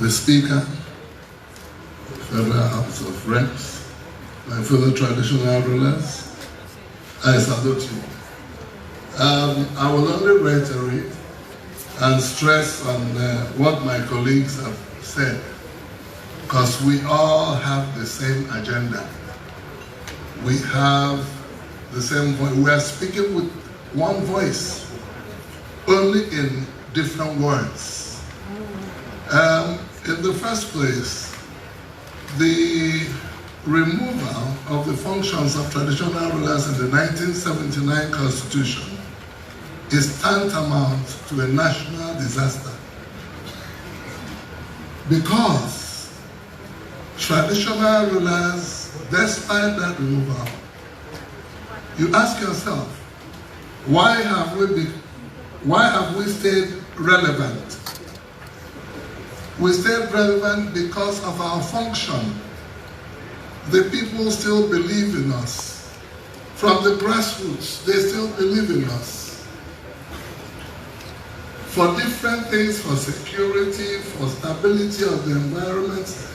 the Speaker, Federal House of Reps, my fellow traditional rulers, I salute you. I will only reiterate and stress on what my colleagues have said, because we all have the same agenda. We have the same voice. We are speaking with one voice, only in different words. In the first place, the removal of the functions of traditional rulers in the 1979 Constitution is tantamount to a national disaster, because traditional rulers, despite that removal, you ask yourself, why have we stayed relevant? We stayed relevant because of our function. The people still believe in us. From the grassroots, they still believe in us. For different things, for security, for stability of the environment,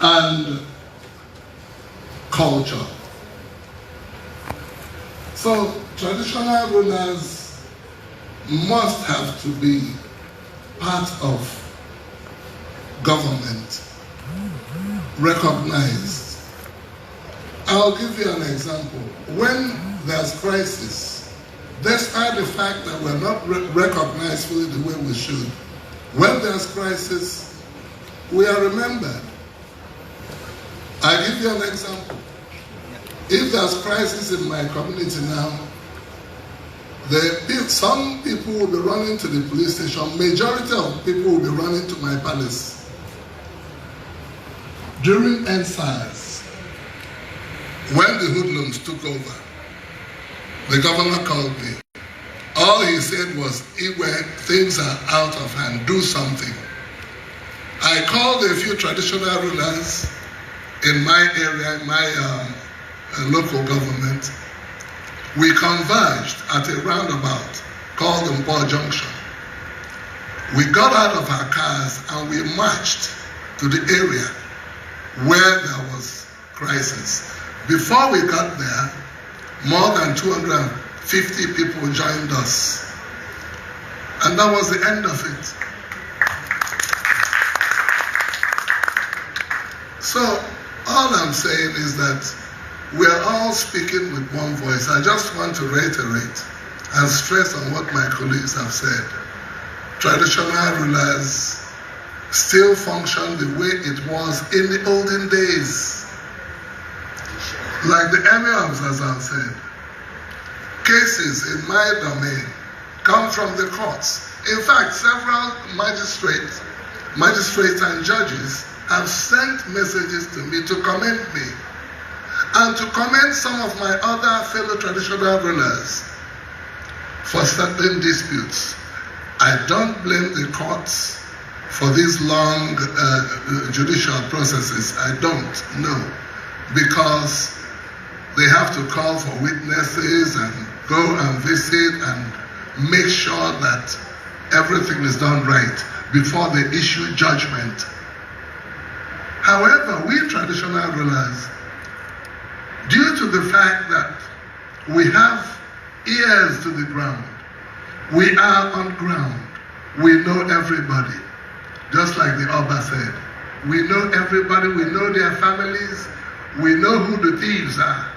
and culture. So, traditional rulers must have to be part of government, recognized. I'll give you an example. When there's crisis, despite the fact that we're not recognized fully the way we should, when there's crisis, we are remembered. I'll give you an example. If there's crisis in my community now, some people will be running to the police station. Majority of people will be running to my palace. During NSAS, when the hoodlums took over, the governor called me. All he said was, "Iwe, things are out of hand, do something." I called a few traditional rulers in my area, in my local government. We converged at a roundabout called Mpo Junction. We got out of our cars and we marched to the area where there was crisis. Before we got there, more than 250 people joined us. And that was the end of it. So, all I'm saying is that we're all speaking with one voice. I just want to reiterate and stress on what my colleagues have said. Traditional rulers still function the way it was in the olden days. Like the Emir of Zazzau said, cases in my domain come from the courts. In fact, several magistrates and judges have sent messages to me to commend me and to commend some of my other fellow traditional rulers for certain disputes. I don't blame the courts for these long judicial processes. I don't, no, because they have to call for witnesses and go and visit and make sure that everything is done right before they issue judgment. However, we traditional rulers, due to the fact that we have ears to the ground, we are on ground, we know everybody. Just like the Oba said, we know everybody, we know their families, we know who the thieves are.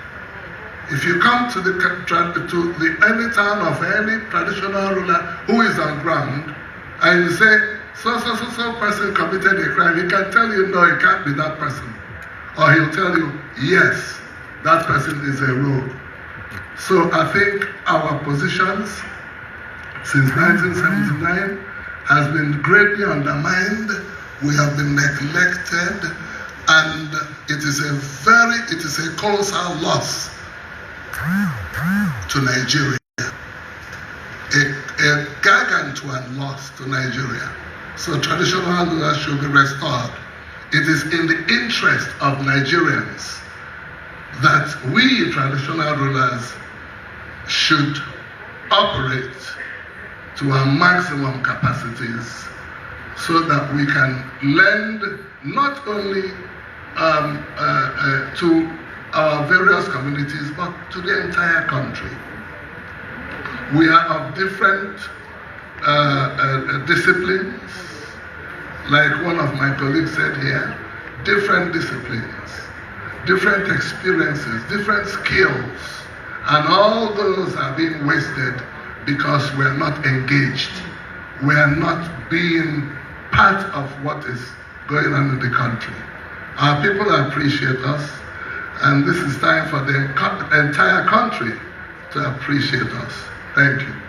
If you come to any town of any traditional ruler who is on ground, and you say, so person committed a crime, he can tell you, no, it can't be that person. Or he'll tell you, yes, that person is a rogue. So I think our positions since 1979 has been greatly undermined. We have been neglected, and it is a colossal loss to Nigeria, a gargantuan loss to Nigeria. So traditional rulers should be restored. It is in the interest of Nigerians that we traditional rulers should operate to our maximum capacities so that we can lend not only to our various communities, but to the entire country. We are of different disciplines, like one of my colleagues said here, different disciplines, different experiences, different skills, and all those are being wasted because we're not engaged. We're not being part of what is going on in the country. Our people appreciate us, and this is time for the entire country to appreciate us. Thank you.